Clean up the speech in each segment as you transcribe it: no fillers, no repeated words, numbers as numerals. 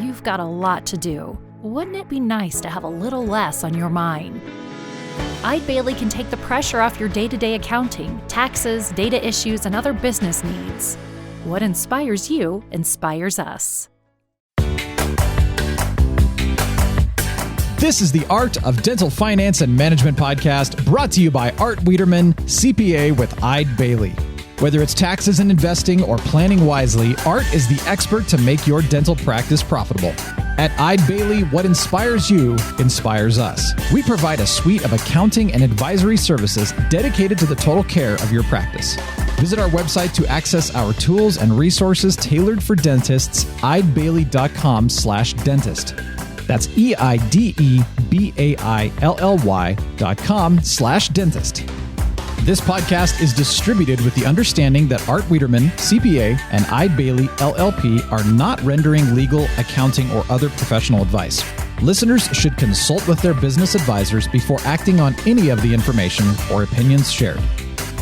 You've got a lot to do. Wouldn't it be nice to have a little less on your mind? Eide Bailly can take the pressure off your day-to-day accounting, taxes, data issues, and other business needs. What inspires you inspires us. This is the Art of Dental Finance and Management podcast, brought to you by Art Wiederman, CPA with Eide Bailly. Whether it's taxes and investing or planning wisely, Art is the expert to make your dental practice profitable. At Eide Bailly, what inspires you inspires us. We provide a suite of accounting and advisory services dedicated to the total care of your practice. Visit our website to access our tools and resources tailored for dentists, eidebailly.com/dentist. That's EIDEBAILLY.com/dentist. This podcast is distributed with the understanding that Art Wiederman, CPA, and Eide Bailly, LLP are not rendering legal, accounting, or other professional advice. Listeners should consult with their business advisors before acting on any of the information or opinions shared.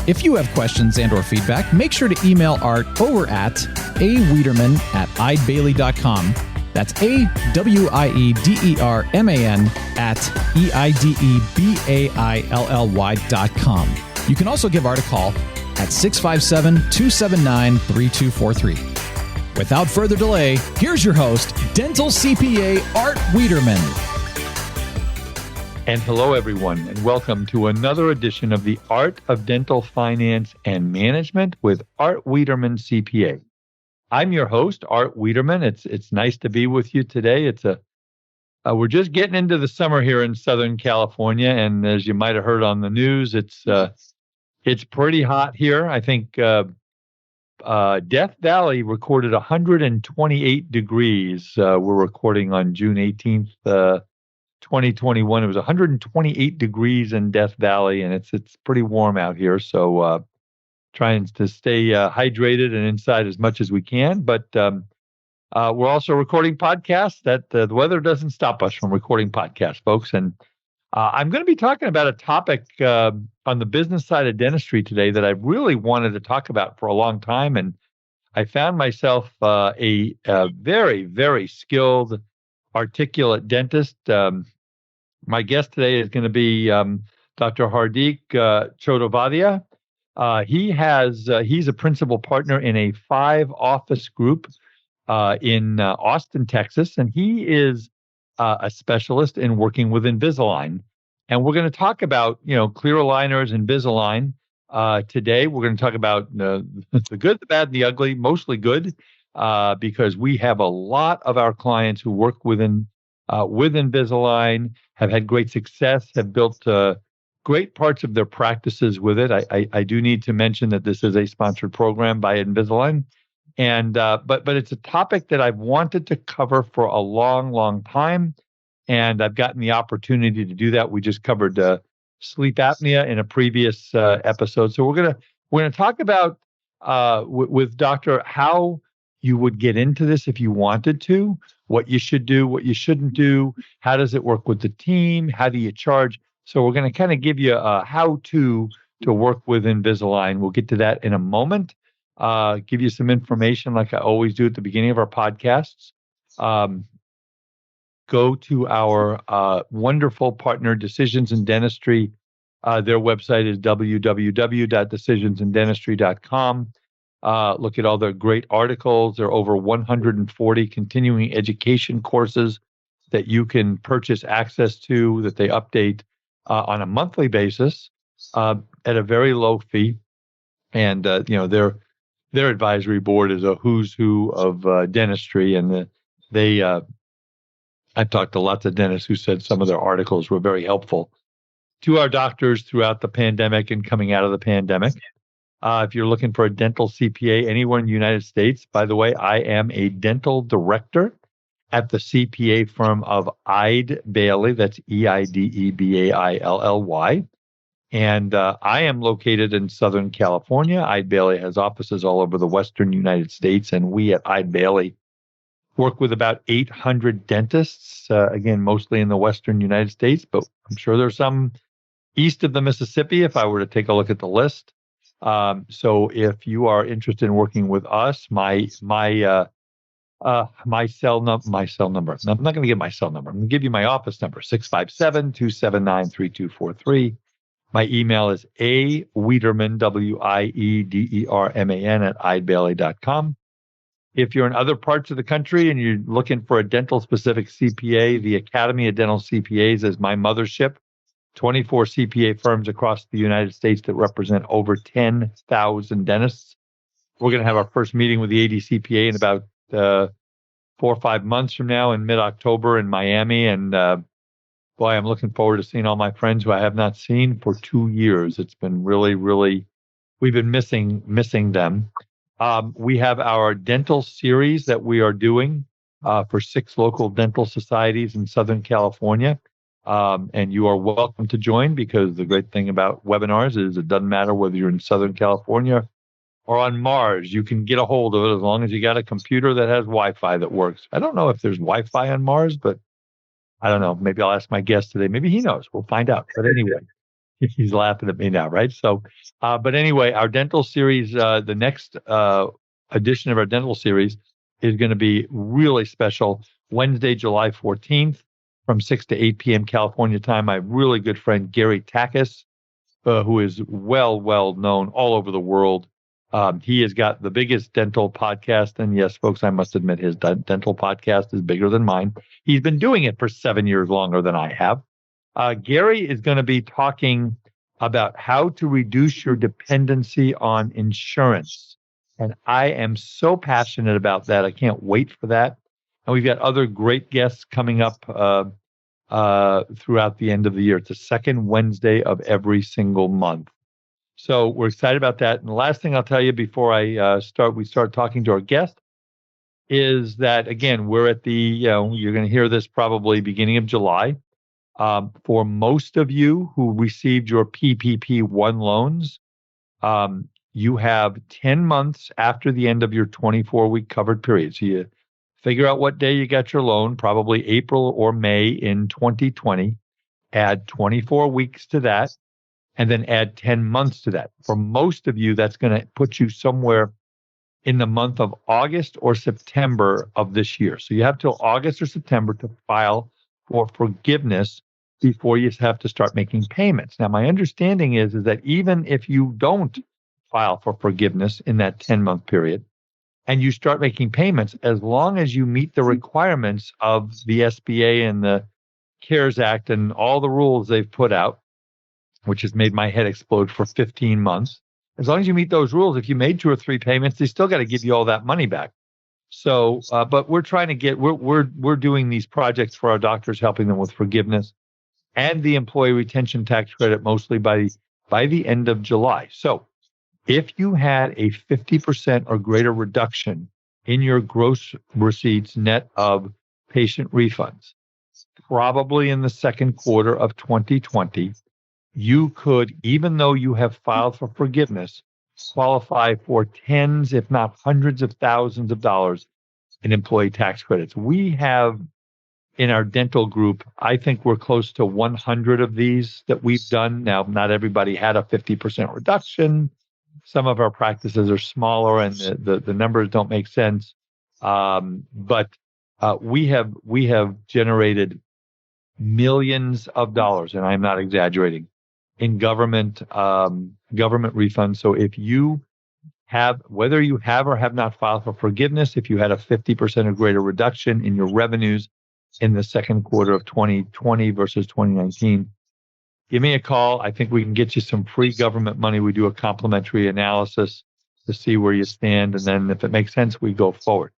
If you have questions and or feedback, make sure to email Art over at awiederman@eidebailly.com. That's AWIEDERMAN at EIDEBAILLY.com. You can also give Art a call at 657-279-3243. Without further delay, here's your host, Dental CPA Art Wiederman. And hello, everyone, and welcome to another edition of the Art of Dental Finance and Management with Art Wiederman, CPA. I'm your host, Art Wiederman. It's nice to be with you today. We're just getting into the summer here in Southern California, and as you might have heard on the news, it's pretty hot here. I think Death Valley recorded 128 degrees. We're recording on June 18th, 2021. It was 128 degrees in Death Valley, and it's pretty warm out here. So trying to stay hydrated and inside as much as we can. But we're also recording podcasts. That the weather doesn't stop us from recording podcasts, folks. And I'm going to be talking about a topic on the business side of dentistry today that I really wanted to talk about for a long time. And I found myself a very, very skilled, articulate dentist. My guest today is going to be Dr. Hardik Chodavadia. He's a principal partner in a 5-office group in Austin, Texas, and he is a specialist in working with Invisalign. And we're going to talk about, clear aligners, Invisalign. Today, we're going to talk about the good, the bad, and the ugly, mostly good, because we have a lot of our clients who work with Invisalign, have had great success, have built great parts of their practices with it. I do need to mention that this is a sponsored program by Invisalign. And but it's a topic that I've wanted to cover for a long, long time, and I've gotten the opportunity to do that. We just covered sleep apnea in a previous episode, so we're gonna talk about with Doctor how you would get into this if you wanted to, what you should do, what you shouldn't do, how does it work with the team, how do you charge. So we're going to kind of give you a how-to work with Invisalign. We'll get to that in a moment. Give you some information like I always do at the beginning of our podcasts. Go to our wonderful partner, Decisions in Dentistry. Their website is www.decisionsindentistry.com. Look at all their great articles. There are over 140 continuing education courses that you can purchase access to, that they update on a monthly basis at a very low fee. And, their advisory board is a who's who of dentistry. And I've talked to lots of dentists who said some of their articles were very helpful to our doctors throughout the pandemic and coming out of the pandemic. If you're looking for a dental CPA anywhere in the United States, by the way, I am a dental director at the CPA firm of Eide Bailly. That's EIDEBAILLY. And I am located in Southern California. Eide Bailly has offices all over the Western United States. And we at Eide Bailly work with about 800 dentists, again, mostly in the Western United States, but I'm sure there's some east of the Mississippi if I were to take a look at the list. So if you are interested in working with us, my My cell number. I'm not going to give my cell number. I'm going to give you my office number, 657-279-3243. My email is awiederman, Wiederman, at eidebailey.com. If you're in other parts of the country and you're looking for a dental-specific CPA, the Academy of Dental CPAs is my mothership. 24 CPA firms across the United States that represent over 10,000 dentists. We're going to have our first meeting with the Eide CPA in about 4 or 5 months from now in mid-October in Miami. And boy, I'm looking forward to seeing all my friends who I have not seen for 2 years. It's been really, really, we've been missing them. We have our dental series that we are doing for 6 local dental societies in Southern California. And you are welcome to join, because the great thing about webinars is it doesn't matter whether you're in Southern California or on Mars. You can get a hold of it as long as you got a computer that has Wi-Fi that works. I don't know if there's Wi-Fi on Mars, but I don't know. Maybe I'll ask my guest today. Maybe he knows. We'll find out. But anyway, he's laughing at me now, right? So, but anyway, our dental series, the next edition of our dental series is going to be really special. Wednesday, July 14th. From 6 to 8 p.m. California time. My really good friend, Gary Takis, who is well known all over the world. He has got the biggest dental podcast. And yes, folks, I must admit his dental podcast is bigger than mine. He's been doing it for 7 years longer than I have. Gary is going to be talking about how to reduce your dependency on insurance. And I am so passionate about that. I can't wait for that. And we've got other great guests coming up throughout the end of the year. It's the second Wednesday of every single month. So we're excited about that. And the last thing I'll tell you before we start talking to our guest, is that, again, we're at the, you're going to hear this probably beginning of July. For most of you who received your PPP-1 loans, you have 10 months after the end of your 24-week covered period. So you figure out what day you got your loan, probably April or May in 2020, add 24 weeks to that, and then add 10 months to that. For most of you, that's going to put you somewhere in the month of August or September of this year. So you have till August or September to file for forgiveness before you have to start making payments. Now, my understanding is that even if you don't file for forgiveness in that 10-month period, and you start making payments, as long as you meet the requirements of the SBA and the CARES Act and all the rules they've put out, which has made my head explode for 15 months. As long as you meet those rules, if you made 2 or 3 payments, they still got to give you all that money back. So, but we're trying to get, we're doing these projects for our doctors, helping them with forgiveness and the employee retention tax credit, mostly by the end of July. So, if you had a 50% or greater reduction in your gross receipts net of patient refunds, probably in the second quarter of 2020, you could, even though you have filed for forgiveness, qualify for tens, if not hundreds of thousands of dollars in employee tax credits. We have in our dental group, I think we're close to 100 of these that we've done. Now, not everybody had a 50% reduction. Some of our practices are smaller and the numbers don't make sense. But we have generated millions of dollars, and I'm not exaggerating, in government refunds. So if you have, whether you have or have not filed for forgiveness, if you had a 50% or greater reduction in your revenues in the second quarter of 2020 versus 2019, give me a call. I think we can get you some free government money. We do a complimentary analysis to see where you stand. And then if it makes sense, we go forward.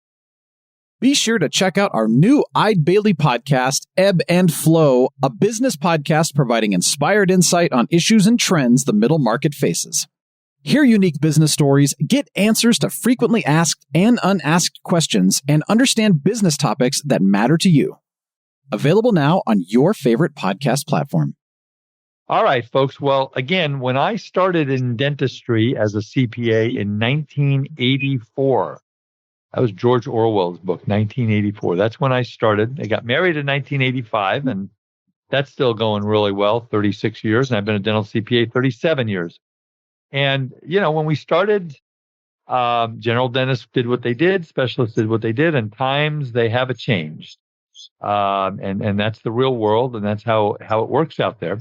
Be sure to check out our new Eide Bailey podcast, Ebb and Flow, a business podcast providing inspired insight on issues and trends the middle market faces. Hear unique business stories, get answers to frequently asked and unasked questions, and understand business topics that matter to you. Available now on your favorite podcast platform. All right, folks. Well, again, when I started in dentistry as a CPA in 1984, that was George Orwell's book, 1984. That's when I started. I got married in 1985, and that's still going really well, 36 years. And I've been a dental CPA 37 years. And, when we started, General dentists did what they did, specialists did what they did, and times they haven't changed. And that's the real world, and that's how it works out there.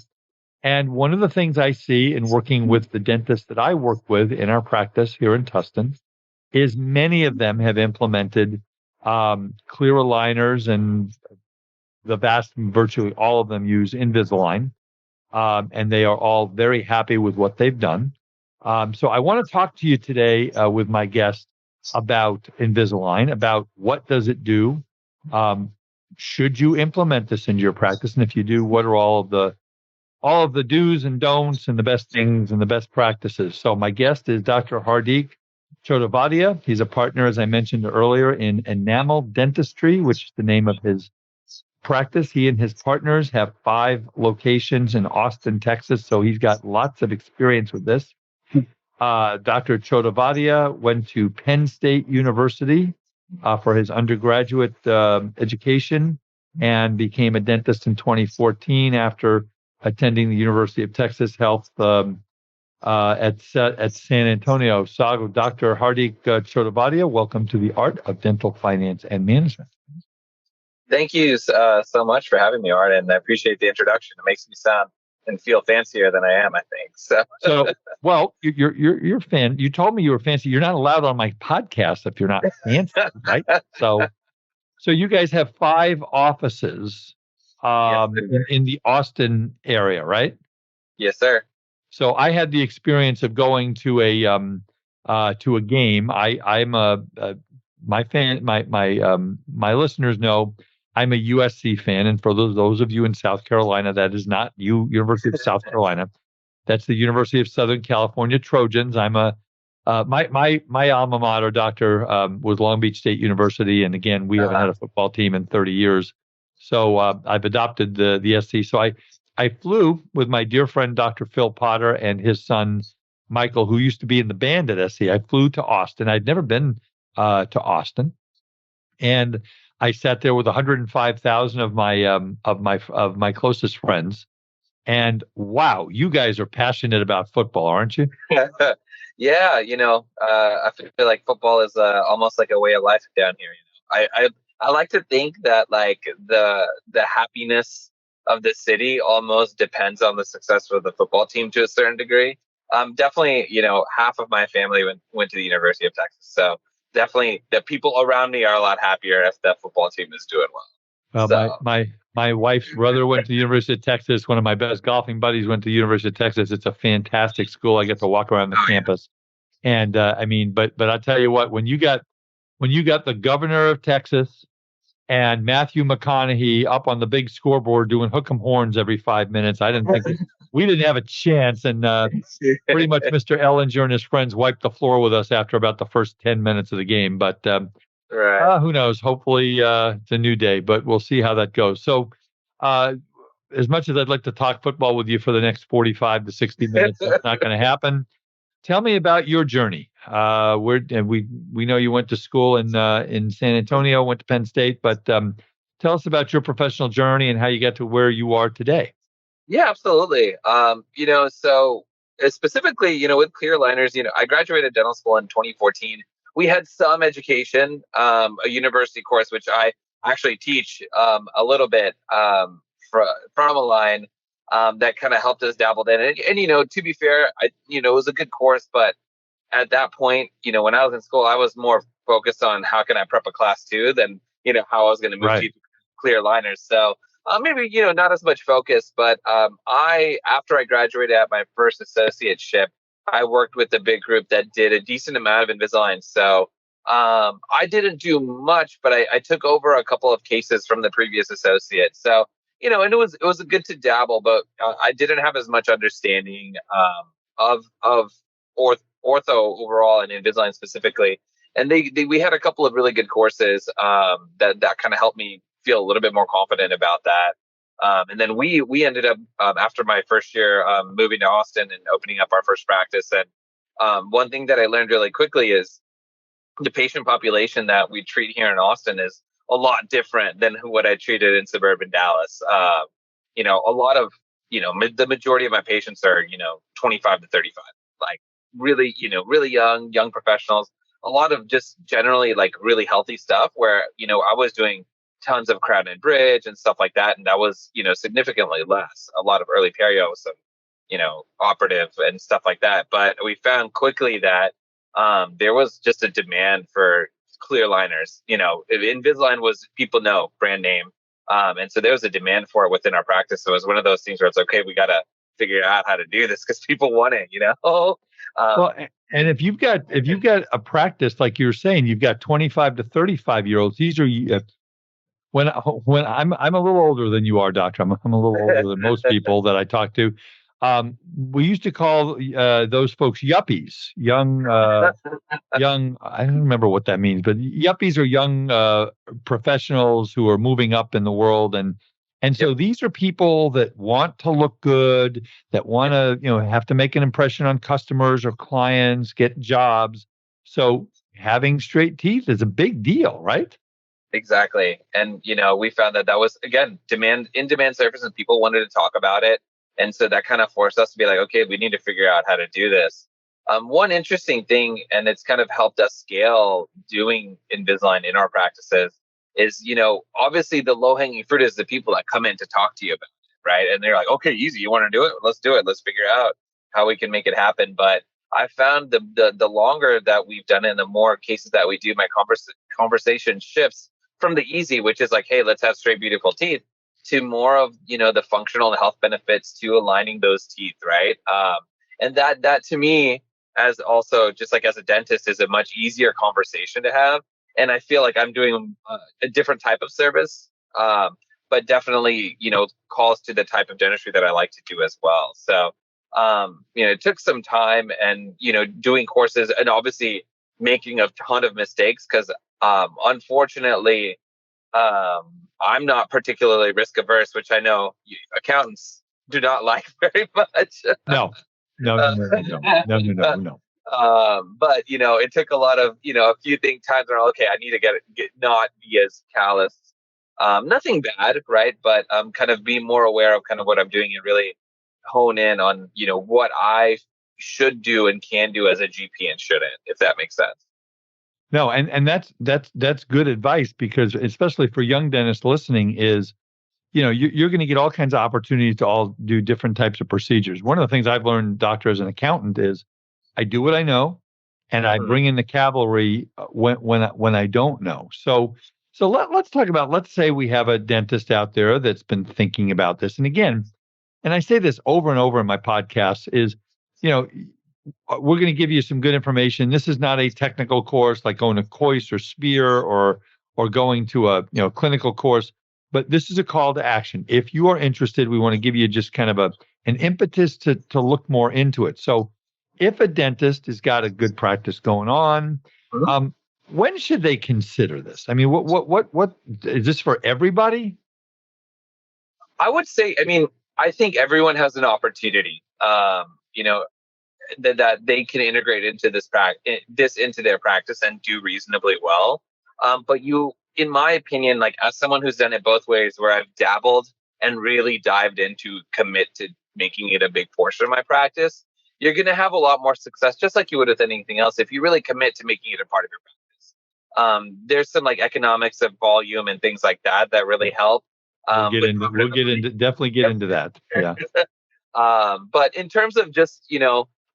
And one of the things I see in working with the dentists that I work with in our practice here in Tustin is many of them have implemented clear aligners, and virtually all of them use Invisalign, and they are all very happy with what they've done. So I want to talk to you today with my guest about Invisalign, about what does it do? Should you implement this into your practice? And if you do, what are all of the do's and don'ts and the best things and the best practices? So my guest is Dr. Hardik Chodavadia. He's a partner, as I mentioned earlier, in Enamel Dentistry, which is the name of his practice. He and his partners have 5 locations in Austin, Texas. So he's got lots of experience with this. Dr. Chodavadia went to Penn State University for his undergraduate education and became a dentist in 2014 after attending the University of Texas Health at San Antonio. So, Dr. Hardik Chodavadia, welcome to the Art of Dental Finance and Management. Thank you so much for having me, Art, and I appreciate the introduction. It makes me sound and feel fancier than I am, I think. So well, you're fan. You told me you were fancy. You're not allowed on my podcast if you're not fancy, right? So you guys have 5 offices in the Austin area, right? Yes, sir. So I had the experience of going to a game. My listeners know I'm a USC fan, and for those of you in South Carolina, that is not University of South Carolina. That's the University of Southern California Trojans. I'm my alma mater, Doctor, was Long Beach State University, and again, we haven't had a football team in 30 years. So I've adopted the SC. So I flew with my dear friend Dr. Phil Potter and his son Michael, who used to be in the band at SC. I flew to Austin. I'd never been to Austin, and I sat there with 105,000 of my closest friends. And wow, you guys are passionate about football, aren't you? Yeah, I feel like football is almost like a way of life down here. I like to think that like the happiness of the city almost depends on the success of the football team to a certain degree. Definitely, half of my family went to the University of Texas, so definitely the people around me are a lot happier if the football team is doing well. Well, so. My wife's brother went to the University of Texas. One of my best golfing buddies went to the University of Texas. It's a fantastic school. I get to walk around the campus, and but I'll tell you what, when you got the governor of Texas and Matthew McConaughey up on the big scoreboard doing hook 'em horns every 5 minutes, I didn't think we didn't have a chance. And pretty much Mr. Ellinger and his friends wiped the floor with us after about the first 10 minutes of the game. But right. Who knows? Hopefully it's a new day, but we'll see how that goes. So as much as I'd like to talk football with you for the next 45 to 60 minutes, it's not going to happen. Tell me about your journey. We know you went to school in San Antonio, went to Penn State, but tell us about your professional journey and how you got to where you are today. Yeah, absolutely. So specifically, with clear aligners, I graduated dental school in 2014. We had some education, a university course, which I actually teach a little bit from a line that kind of helped us dabble in it. And, to be fair, it was a good course, but at that point, when I was in school, I was more focused on how can I prep a class 2 than, how I was going to move to clear aligners. So maybe, not as much focus, but after I graduated at my first associateship, I worked with a big group that did a decent amount of Invisalign. So I didn't do much, but I took over a couple of cases from the previous associate. So, and it was good to dabble, but I didn't have as much understanding of ortho overall and Invisalign specifically. And we had a couple of really good courses that kind of helped me feel a little bit more confident about that. And then we ended up after my first year moving to Austin and opening up our first practice. And one thing that I learned really quickly is the patient population that we treat here in Austin is a lot different than what I treated in suburban Dallas. A lot of the majority of my patients are 25 to 35. Like really, really young professionals, a lot of just generally like really healthy stuff where, I was doing tons of crown and bridge and stuff like that. And that was, significantly less, a lot of early perio, some, operative and stuff like that. But we found quickly that there was just a demand for clear liners. Invisalign was, people know, brand name. And so there was a demand for it within our practice. So it was one of those things where it's okay, we got to figure out how to do this because people want it, Well, and if you've got a practice like you were saying, you've got 25 to 35-year-olds. These are when I'm a little older than you are, doctor. I'm a little older than most people that I talk to. We used to call those folks yuppies, young. I don't remember what that means, but yuppies are young professionals who are moving up in the world, and so these are people that want to look good, that want to have to make an impression on customers or clients, get jobs. So having straight teeth is a big deal, right? Exactly. And, we found that was, again, in demand service, and people wanted to talk about it. And so that kind of forced us to be like, okay, we need to figure out how to do this. One interesting thing, and it's kind of helped us scale doing Invisalign in our practices, is, obviously the low hanging fruit is the people that come in to talk to you about it, right? And they're like, okay, easy, you want to do it? Let's do it. Let's figure out how we can make it happen. But I found the longer that we've done it, and the more cases that we do, my conversation shifts from the easy, which is like, hey, let's have straight, beautiful teeth, to more of, the functional and health benefits to aligning those teeth, right? And that to me, as also just like as a dentist, is a much easier conversation to have. And I feel like I'm doing a different type of service, but definitely, calls to the type of dentistry that I like to do as well. So, it took some time and, doing courses and obviously making a ton of mistakes because, unfortunately, I'm not particularly risk averse, which I know accountants do not like very much. No. But it took a lot of a few times where okay, I need to get not be as callous. Nothing bad, right? But kind of be more aware of kind of what I'm doing and really hone in on what I should do and can do as a GP and shouldn't, if that makes sense. No, and that's good advice, because especially for young dentists listening is, you're going to get all kinds of opportunities to all do different types of procedures. One of the things I've learned, doctor, as an accountant, is I do what I know, and I bring in the cavalry when I don't know. So let's talk about, let's say we have a dentist out there that's been thinking about this. And again, and I say this over and over in my podcast, is, we're going to give you some good information. This is not a technical course like going to COIS or SPEAR or going to a clinical course, but this is a call to action. If you are interested, we want to give you just kind of an impetus to look more into it. So if a dentist has got a good practice going on, when should they consider this? I mean, what is this for everybody? I would say, I think everyone has an opportunity, that they can integrate into this into their practice and do reasonably well. But in my opinion, like as someone who's done it both ways, where I've dabbled and really dived into commit to making it a big portion of my practice, you're going to have a lot more success, just like you would with anything else, if you really commit to making it a part of your practice. There's some like economics of volume and things like that really help. We'll definitely get into that. Yeah. But in terms of just,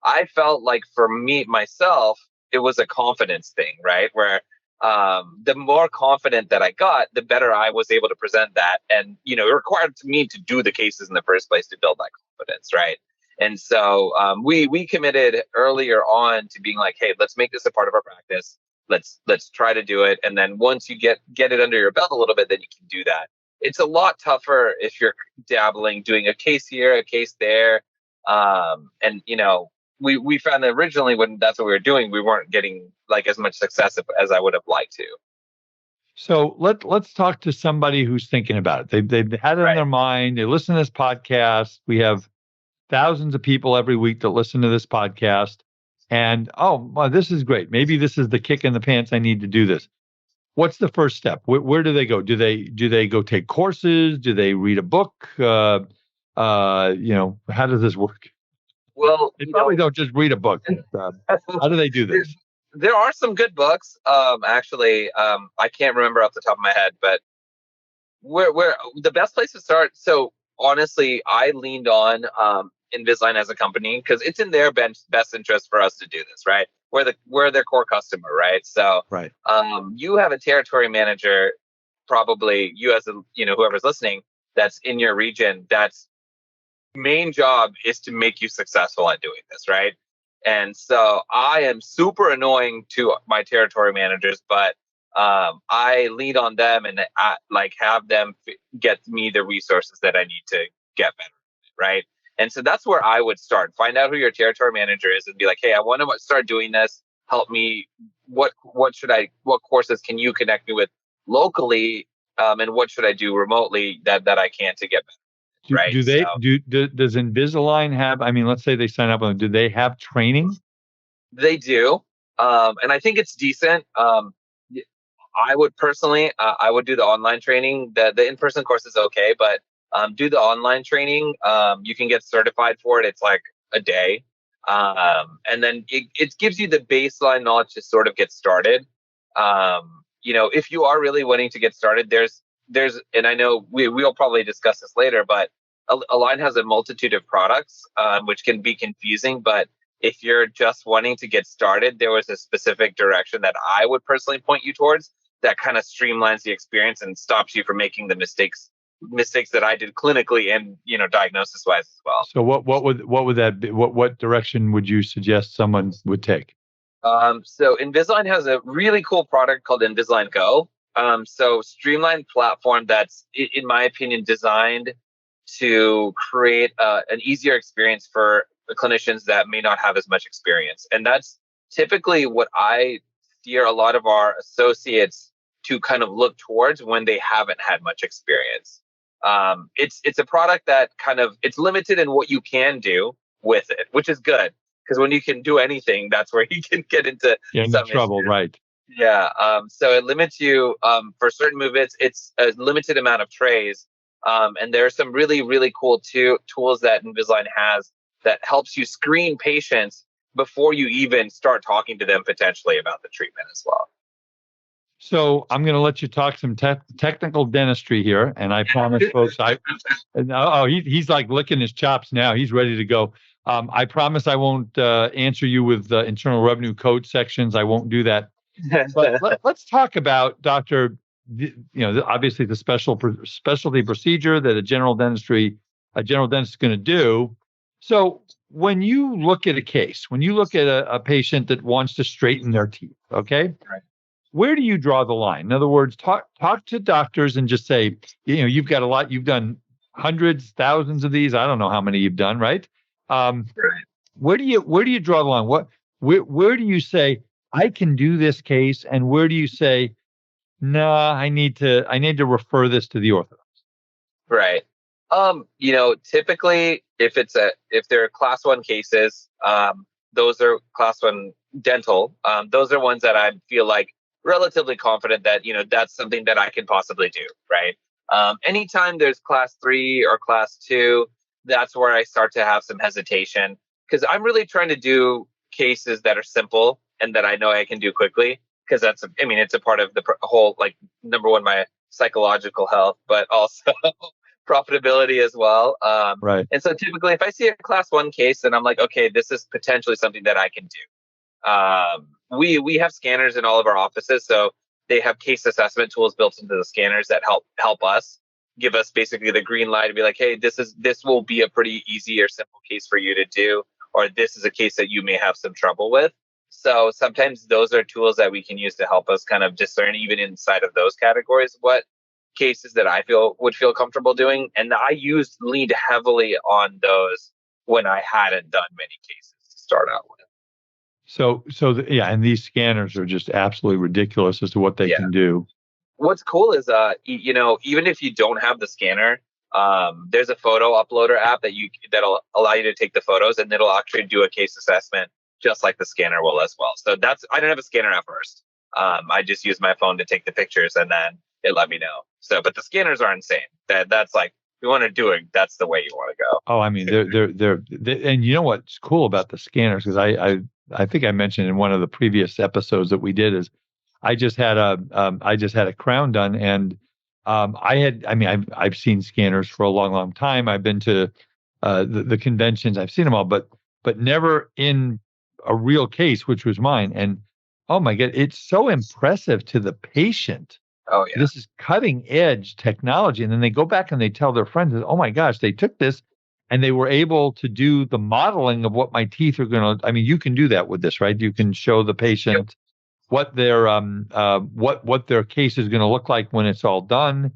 I felt like for myself, it was a confidence thing, right? Where the more confident that I got, the better I was able to present that. And, it required me to do the cases in the first place to build that confidence, right? And so we committed earlier on to being like, hey, let's make this a part of our practice. Let's try to do it. And then once you get it under your belt a little bit, then you can do that. It's a lot tougher if you're dabbling, doing a case here, a case there. And, we found that originally when that's what we were doing, we weren't getting like as much success as I would have liked to. So let's talk to somebody who's thinking about it. They've had it on their mind. They listen to this podcast. We have thousands of people every week that listen to this podcast. And, well, this is great. Maybe this is the kick in the pants. I need to do this. What's the first step? Where do they go? Do they go take courses? Do they read a book? How does this work? Well, They probably don't just read a book. How do they do this? There are some good books. Actually, I can't remember off the top of my head, but where the best place to start. So honestly, I leaned on Invisalign as a company because it's in their best interest for us to do this, right? We're their core customer, right? So Right. you have a territory manager, probably you as whoever's listening that's in your region. That's main job is to make you successful at doing this, right? And so I am super annoying to my territory managers, but I lead on them and have them get me the resources that I need to get better, right? And so that's where I would start. Find out who your territory manager is and be like, hey, I want to start doing this. Help me. What courses can you connect me with locally? And what should I do remotely that I can to get better? Right. Does Invisalign have, I mean, let's say they sign up on, do they have training? They do. And I think it's decent. I would personally, I would do the online training. The in-person course is okay, but do the online training. You can get certified for it. It's like a day. And then it gives you the baseline knowledge to sort of get started. If you are really wanting to get started, there's, and I know we'll probably discuss this later, but Align has a multitude of products, which can be confusing. But if you're just wanting to get started, there was a specific direction that I would personally point you towards that kind of streamlines the experience and stops you from making the mistakes that I did clinically and diagnosis wise as well. So what would that be? What direction would you suggest someone would take? So Invisalign has a really cool product called Invisalign Go. So streamlined platform that's, in my opinion, designed to create an easier experience for the clinicians that may not have as much experience. And that's typically what I steer a lot of our associates to kind of look towards when they haven't had much experience. It's a product that it's limited in what you can do with it, which is good. Because when you can do anything, that's where you can get into some trouble, issues. right? Yeah. So it limits you for certain movements. It's a limited amount of trays. And there are some really, really cool tools that Invisalign has that helps you screen patients before you even start talking to them potentially about the treatment as well. So I'm going to let you talk some technical dentistry here, and I promise, folks, he's like licking his chops now. He's ready to go. I promise I won't answer you with Internal Revenue Code sections. I won't do that. But let's talk about, Doctor. Obviously the specialty procedure that a general dentist is going to do. So when you look at a case, when you look at a patient that wants to straighten their teeth, okay, right, where do you draw the line? In other words, talk to doctors and just say, you've got a lot, you've done hundreds, thousands of these. I don't know how many you've done, right? Right. Where do you draw the line? Where do you say I can do this case, and where do you say, no, I need to refer this to the orthodontist? Right. Typically if they're class 1 cases, those are class 1 dental. Those are ones that I feel like relatively confident that, that's something that I can possibly do. Right. Anytime there's class 3 or class 2, that's where I start to have some hesitation, because I'm really trying to do cases that are simple and that I know I can do quickly. Because it's a part of the whole, number one, my psychological health, but also profitability as well. Right. And so typically if I see a class 1 case and I'm like, okay, this is potentially something that I can do. We have scanners in all of our offices. So they have case assessment tools built into the scanners that help us, give us basically the green light to be like, hey, this will be a pretty easy or simple case for you to do, or this is a case that you may have some trouble with. So sometimes those are tools that we can use to help us kind of discern, even inside of those categories, what cases that I would feel comfortable doing. And I leaned heavily on those when I hadn't done many cases to start out with. And these scanners are just absolutely ridiculous as to what they can do. What's cool is, even if you don't have the scanner, there's a photo uploader app that'll allow you to take the photos, and it'll actually do a case assessment just like the scanner will as well. So I didn't have a scanner at first. I just used my phone to take the pictures, and then it let me know. So, but the scanners are insane. That's like to do it, that's the way you want to go. Oh, I mean, and you know what's cool about the scanners, because I think I mentioned in one of the previous episodes that we did, is I just had a crown done, and I've seen scanners for a long time. I've been to the conventions, I've seen them all, but never in a real case, which was mine. And oh my God, it's so impressive to the patient. Oh yeah. This is cutting edge technology. And then they go back and they tell their friends, oh my gosh, they took this and they were able to do the modeling of what my teeth are going to, I mean, you can do that with this, right? You can show the patient what their what their case is going to look like when it's all done.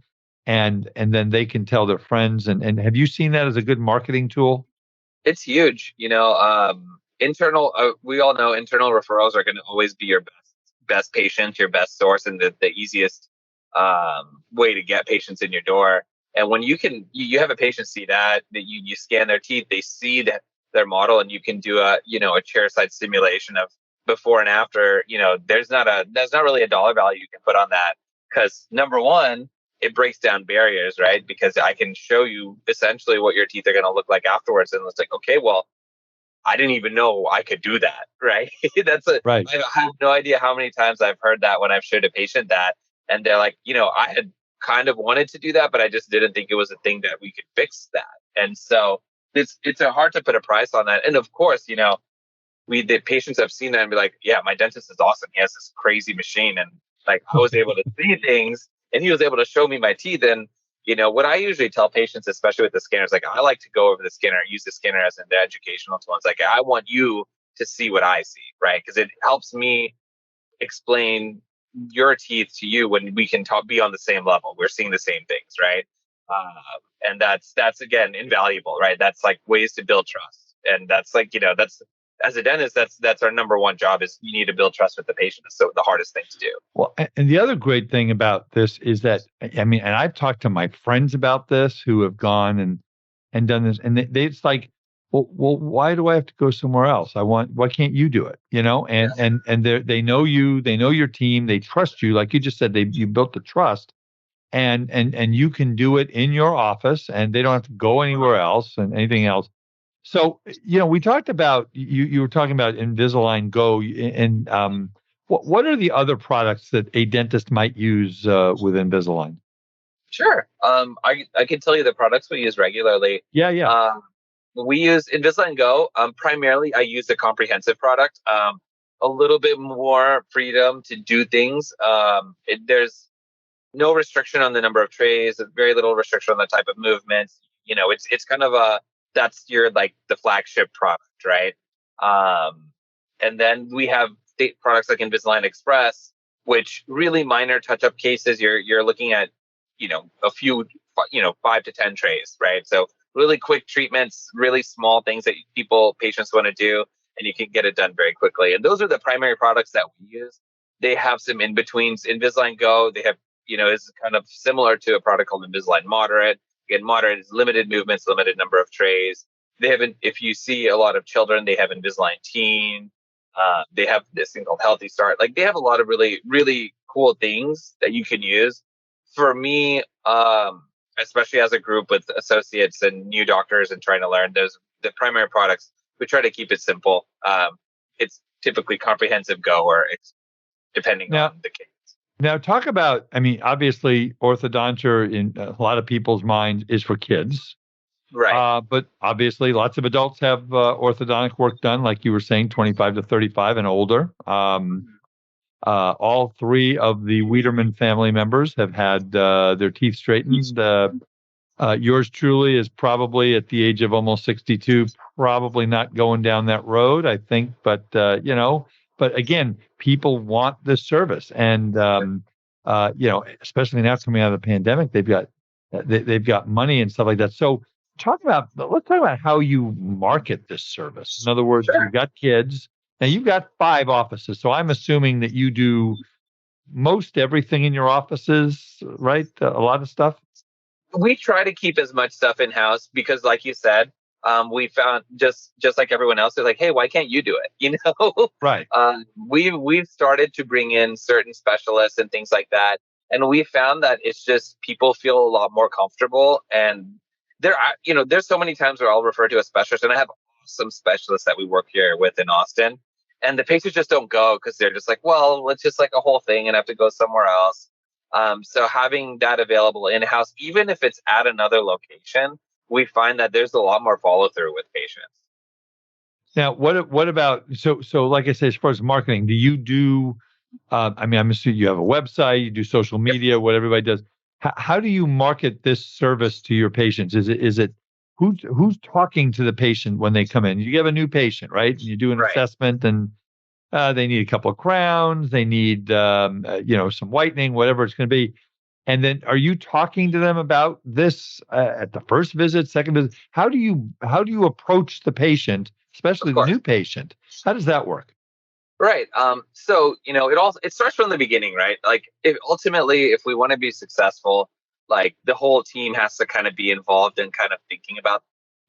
And then they can tell their friends. And have you seen that as a good marketing tool? It's huge. Internal, we all know internal referrals are going to always be your best patient, your best source, and the easiest way to get patients in your door. And when you have a patient see that you scan their teeth, they see that their model, and you can do a chairside simulation of before and after. There's not really a dollar value you can put on that, because number one, it breaks down barriers, right? Because I can show you essentially what your teeth are going to look like afterwards, and it's like, okay, well, I didn't even know I could do that, right? Right. I have no idea how many times I've heard that when I've showed a patient that, and they're like, I had kind of wanted to do that, but I just didn't think it was a thing that we could fix that. And so it's hard to put a price on that. And of course, the patients have seen that and be like, yeah, my dentist is awesome. He has this crazy machine, and like I was able to see things, and he was able to show me my teeth. And what I usually tell patients, especially with the scanners, like I like to go over the scanner, use the scanner as an educational tool. It's like, I want you to see what I see, right? Because it helps me explain your teeth to you when we can be on the same level. We're seeing the same things, right? And that's again invaluable, right? That's like ways to build trust, and that's like that's, as a dentist, that's our number one job, is you need to build trust with the patient. It's so the hardest thing to do. Well, and the other great thing about this is that, I mean, and I've talked to my friends about this who have gone and done this, and it's like, well, why do I have to go somewhere else? Why can't you do it? And they know you, they know your team, they trust you. Like you just said, you built the trust, and you can do it in your office, and they don't have to go anywhere else and anything else. So, we talked about, you were talking about Invisalign Go, and what are the other products that a dentist might use with Invisalign? Sure. I can tell you the products we use regularly. Yeah. We use Invisalign Go. Primarily, I use the comprehensive product. A little bit more freedom to do things. There's no restriction on the number of trays, very little restriction on the type of movements. It's kind of that's like the flagship product, right? And then we have products like Invisalign Express, which really minor touch-up cases. You're looking at, a few, 5 to 10 trays, right? So really quick treatments, really small things that patients want to do, and you can get it done very quickly. And those are the primary products that we use. They have some in-betweens. Invisalign Go, they have, is kind of similar to a product called Invisalign Moderate. Again, Moderate is limited movements, limited number of trays. They have, if you see a lot of children, they have Invisalign Teen. They have this thing called Healthy Start. Like they have a lot of really, really cool things that you can use. For me, especially as a group with associates and new doctors and trying to learn the primary products, we try to keep it simple. It's typically comprehensive Go, or depending on the case. Now, talk about, I mean, obviously, orthodonture in a lot of people's minds is for kids. Right. But obviously, lots of adults have orthodontic work done, like you were saying, 25 to 35 and older. All three of the Wiederman family members have had their teeth straightened. Yours truly is probably at the age of almost 62, probably not going down that road, I think. But, but again, people want this service. And, especially now coming out of the pandemic, they've got money and stuff like that. So let's talk about how you market this service. In other words, Sure. You've got kids. Now you've got 5 offices. So I'm assuming that you do most everything in your offices, right? A lot of stuff. We try to keep as much stuff in house because, like you said, we found just like everyone else, they're like, hey, why can't you do it? Right. We've started to bring in certain specialists and things like that, and we found that it's just people feel a lot more comfortable, and there are, there's so many times where I'll refer to a specialist, and I have some specialists that we work here with in Austin, and the patients just don't go because they're just like, well, it's just like a whole thing and I have to go somewhere else. So having that available in-house, even if it's at another location, we find that there's a lot more follow-through with patients. Now, what about, so like I say, as far as marketing, do you do, I'm assuming you have a website, you do social media, what everybody does. How do you market this service to your patients? Is it who's talking to the patient when they come in? You have a new patient, right? You do an assessment, and they need a couple of crowns, they need some whitening, whatever it's going to be. And then, are you talking to them about this at the first visit, second visit? How do you approach the patient, especially the new patient? How does that work? Right. So, it starts from the beginning, right? Like, if we want to be successful, like, the whole team has to kind of be involved in kind of thinking about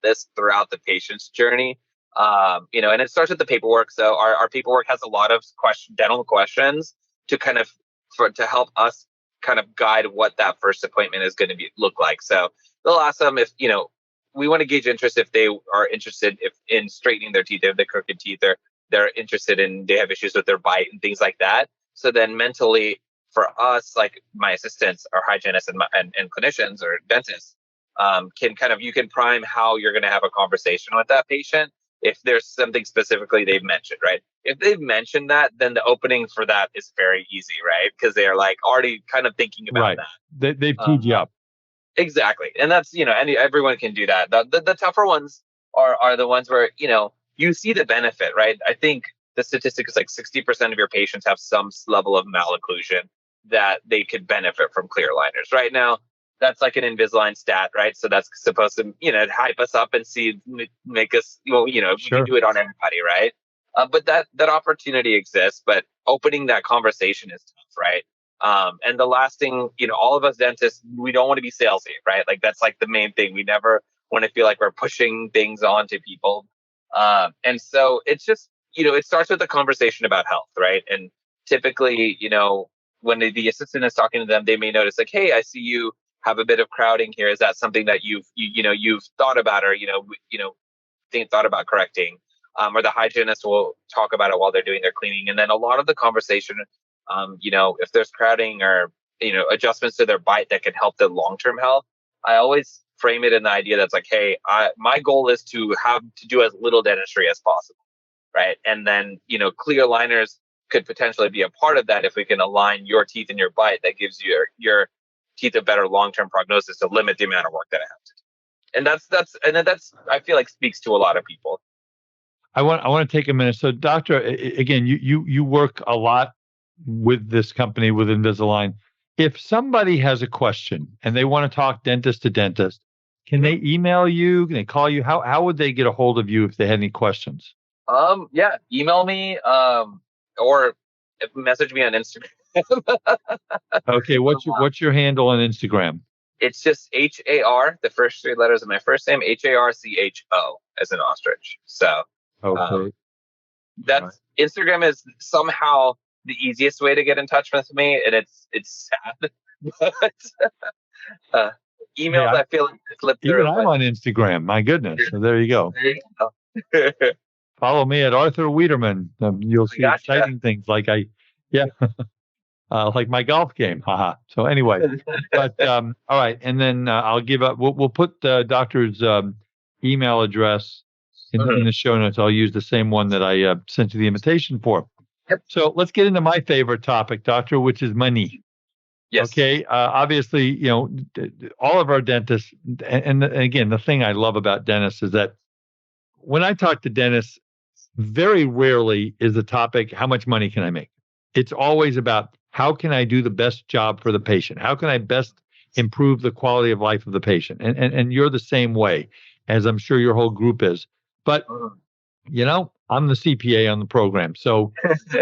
this throughout the patient's journey. And it starts with the paperwork. So our paperwork has a lot of dental questions to kind of to help us kind of guide what that first appointment is going to look like. So they'll ask them if, we want to gauge interest if they are interested in straightening their teeth, if they have the crooked teeth, or they're interested in, they have issues with their bite and things like that. So then mentally, for us, like my assistants, our hygienists and clinicians or dentists, you can prime how you're going to have a conversation with that patient if there's something specifically they've mentioned, right? If they've mentioned that, then the opening for that is very easy, right? Because they're like already kind of thinking about that. They've teed you up. Exactly. And that's, everyone can do that. The tougher ones are the ones where, you see the benefit, right? I think the statistic is like 60% of your patients have some level of malocclusion that they could benefit from clear aligners. Right now, that's like an Invisalign stat, right? So that's supposed to, hype us up and make us, sure. We can do it on everybody, right? But that opportunity exists, but opening that conversation is tough, right? And the last thing, all of us dentists, we don't want to be salesy, right? Like, that's like the main thing. We never want to feel like we're pushing things onto people. And so it's just, it starts with a conversation about health, right? And typically, when the assistant is talking to them, they may notice like, hey, I see you have a bit of crowding here. Is that something that you've thought about, or, thought about correcting? Or the hygienist will talk about it while they're doing their cleaning. And then a lot of the conversation, if there's crowding or, adjustments to their bite that can help the long-term health, I always frame it in the idea that's like, hey, my goal is to do as little dentistry as possible, right? And then, clear aligners could potentially be a part of that if we can align your teeth and your bite. That gives your teeth a better long-term prognosis to limit the amount of work that I have to do. And that's I feel like speaks to a lot of people. I want to take a minute. So, doctor, again, you work a lot with this company, with Invisalign. If somebody has a question and they want to talk dentist to dentist, can they email you? Can they call you? How would they get a hold of you if they had any questions? Yeah, email me, or message me on Instagram. Okay, what's your handle on Instagram? It's just HAR, the first three letters of my first name, HARCHO, as an ostrich. So, okay, that's Instagram is somehow the easiest way to get in touch with me, and it's sad, but emails, I feel like slip through. Even I'm on Instagram. My goodness. So there you go. Follow me at Arthur Wiederman. You'll see exciting things like like my golf game. Haha. So anyway, but all right. And then I'll give up. We'll put the doctor's email address in the show notes. I'll use the same one that I sent you the invitation for. Yep. So let's get into my favorite topic, doctor, which is money. Yes. Okay. Obviously, all of our dentists, and again, the thing I love about dentists is that when I talk to dentists, very rarely is the topic, how much money can I make? It's always about how can I do the best job for the patient? How can I best improve the quality of life of the patient? And you're the same way, as I'm sure your whole group is. But, I'm the CPA on the program. So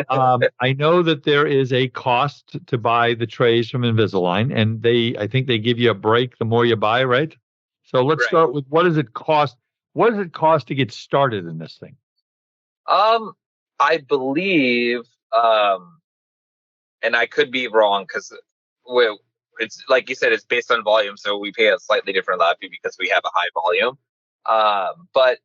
I know that there is a cost to buy the trays from Invisalign, and I think they give you a break the more you buy, right? So let's start with, what does it cost? What does it cost to get started in this thing? I believe, and I could be wrong because it's like you said, it's based on volume, so we pay a slightly different lab fee because we have a high volume. But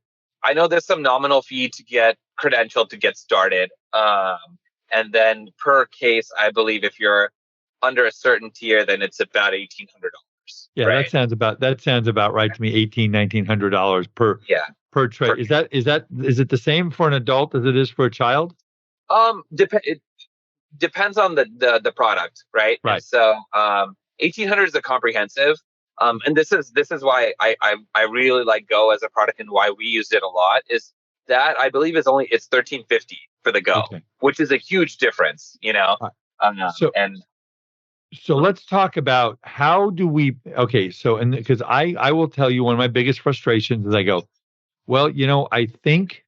I know there's some nominal fee to get credentialed to get started, and then per case, I believe if you're under a certain tier, then it's about $1,800. Yeah, right? that sounds about right to me. $1,900 per tray. Is it the same for an adult as it is for a child? It depends on the product, right? Right. And so 1,800 is a comprehensive. And this is why I really like Go as a product and why we used it a lot is that I believe it's $1,350 for the Go, which is a huge difference, So let's talk about how do we, because I will tell you one of my biggest frustrations is I go, well, I think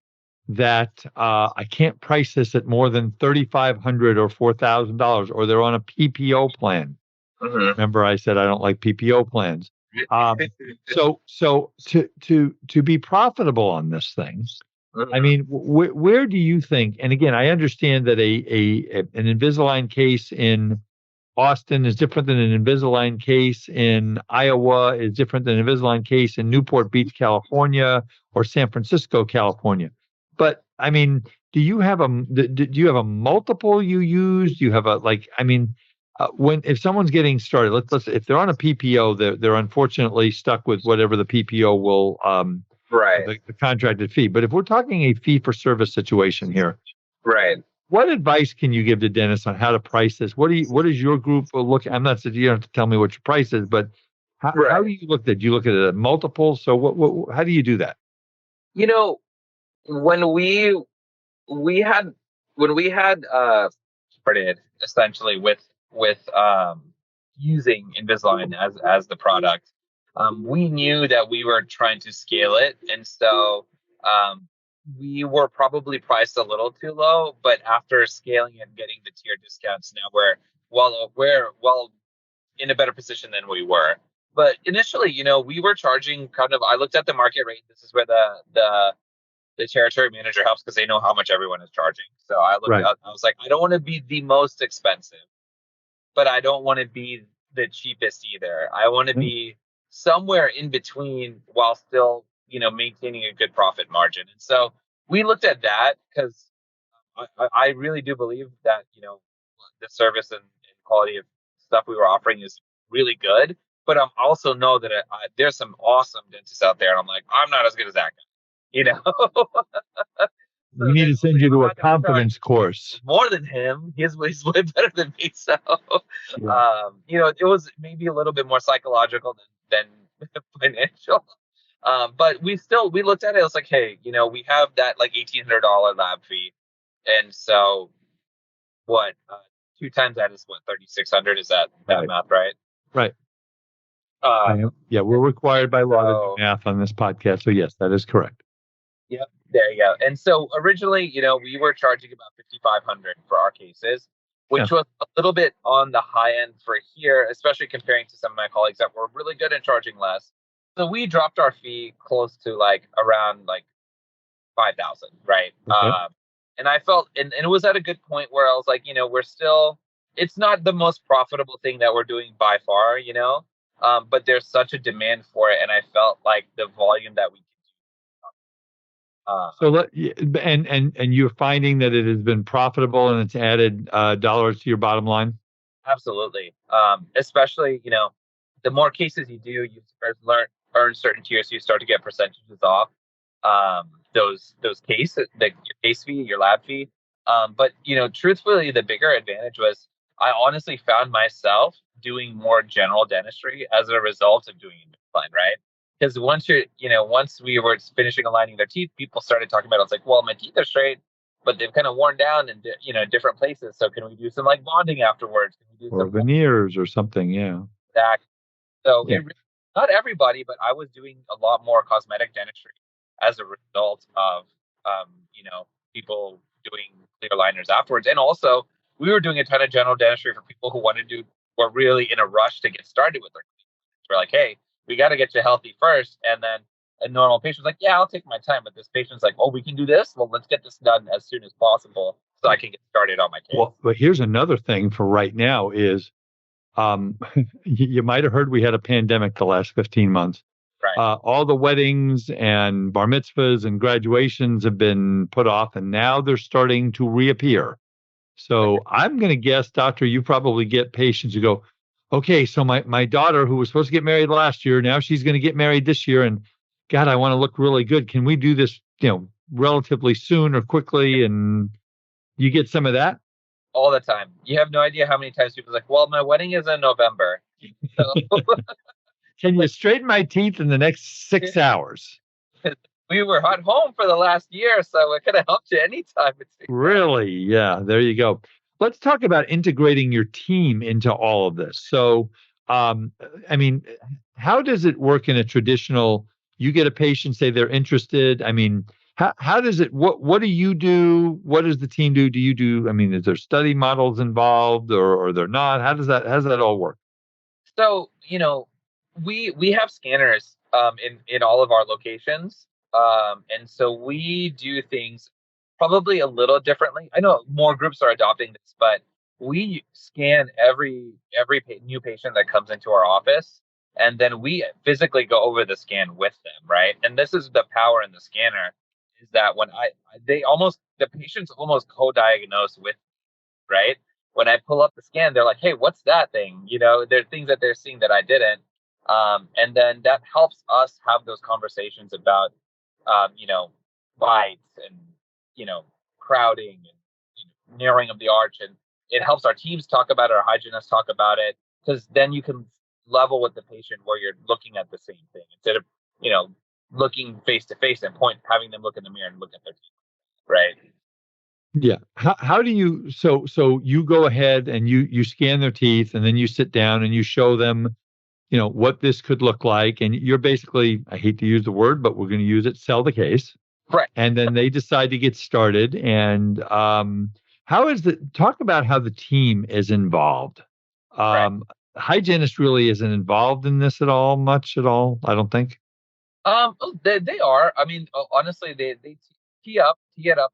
that I can't price this at more than $3,500 or $4,000, or they're on a PPO plan. Mm-hmm. Remember, I said I don't like PPO plans. So to be profitable on this thing, mm-hmm. I mean, where do you think? And again, I understand that an Invisalign case in Austin is different than an Invisalign case in Iowa, is different than an Invisalign case in Newport Beach, California, or San Francisco, California. But I mean, do you have a multiple you use? Do you have if someone's getting started, if they're on a PPO, they're unfortunately stuck with whatever the PPO will the contracted fee. But if we're talking a fee for service situation here, right. What advice can you give to dentists on how to price this? What does your group look? I'm not saying you don't have to tell me what your price is, but how do you look at it? Do you look at it at multiples? So how do you do that? When we had started essentially with using Invisalign as the product, we knew that we were trying to scale it, and so we were probably priced a little too low. But after scaling and getting the tier discounts, now we're well in a better position than we were. But initially, we were charging I looked at the market rate. This is where the territory manager helps because they know how much everyone is charging. So I looked at, I was like, I don't want to be the most expensive, but I don't want to be the cheapest either. I want to be somewhere in between while still, maintaining a good profit margin. And so we looked at that because I really do believe that, the service and quality of stuff we were offering is really good. But I also know that there's some awesome dentists out there. And I'm like, I'm not as good as that guy, We need to send you to a confidence course. More than him. He's way better than me. So, it was maybe a little bit more psychological than financial. But we looked at it. It was like, hey, we have that like $1,800 lab fee. And so what, 2 times that is what, 3,600? Is that math right? Right. We're required by law to do math on this podcast. So yes, that is correct. Yep. There you go. And so originally, we were charging about $5,500 for our cases, which was a little bit on the high end for here, especially comparing to some of my colleagues that were really good at charging less. So we dropped our fee close to around $5,000, right? Okay. And I felt, and it was at a good point where I was like, we're still, it's not the most profitable thing that we're doing by far, but there's such a demand for it, and I felt like the volume that we and you're finding that it has been profitable and it's added dollars to your bottom line? Absolutely. Especially, the more cases you do, you earn certain tiers, so you start to get percentages off those cases, your case fee, your lab fee. But truthfully, the bigger advantage was I honestly found myself doing more general dentistry as a result of doing Invisalign, right? Because once we were finishing aligning their teeth, people started talking about it. It's like, well, my teeth are straight, but they've kind of worn down in different places. So can we do some bonding afterwards? Can we do some veneers or something? Yeah. Exactly. So not everybody, but I was doing a lot more cosmetic dentistry as a result of people doing clear aligners afterwards, and also we were doing a ton of general dentistry for people who were really in a rush to get started with their clear aligners. We're like, hey, we got to get you healthy first. And then a normal patient's like, yeah, I'll take my time. But this patient's like, oh, we can do this? Well, let's get this done as soon as possible so I can get started on my case. Well, but here's another thing for right now is Um, you might have heard we had a pandemic the last 15 months. Right. All the weddings and bar mitzvahs and graduations have been put off, and now they're starting to reappear. So I'm going to guess, doctor, you probably get patients who go, okay, so my daughter who was supposed to get married last year, now she's going to get married this year. And God, I want to look really good. Can we do this, relatively soon or quickly? And you get some of that? All the time. You have no idea how many times people are like, well, my wedding is in November. So Can you straighten my teeth in the next 6 hours? we were at home for the last year, so it could have helped you anytime. Really? Yeah, there you go. Let's talk about integrating your team into all of this. So, I mean, how does it work in a traditional, you get a patient, say they're interested. I mean, how does it, what do you do? What does the team do? Do you do, I mean, is there study models involved or they're not? How does that all work? So, we have scanners in all of our locations. And so we do things probably a little differently. I know more groups are adopting this, but we scan every new patient that comes into our office, and then we physically go over the scan with them, right? And this is the power in the scanner, is that when the patients almost co-diagnose with, right? When I pull up the scan, they're like, "Hey, what's that thing?" There are things that they're seeing that I didn't, and then that helps us have those conversations about, bites and crowding and narrowing of the arch, and it helps our teams talk about it, our hygienists talk about it, because then you can level with the patient where you're looking at the same thing instead of looking face to face and having them look in the mirror and look at their teeth, right? Yeah. How do you, so you go ahead and you scan their teeth and then you sit down and you show them, what this could look like. And you're basically, I hate to use the word, but we're going to use it, sell the case. Right. And then they decide to get started. And talk about how the team is involved. Right. Hygienist really isn't involved in this much at all, I don't think. They are. I mean, honestly, they tee it up.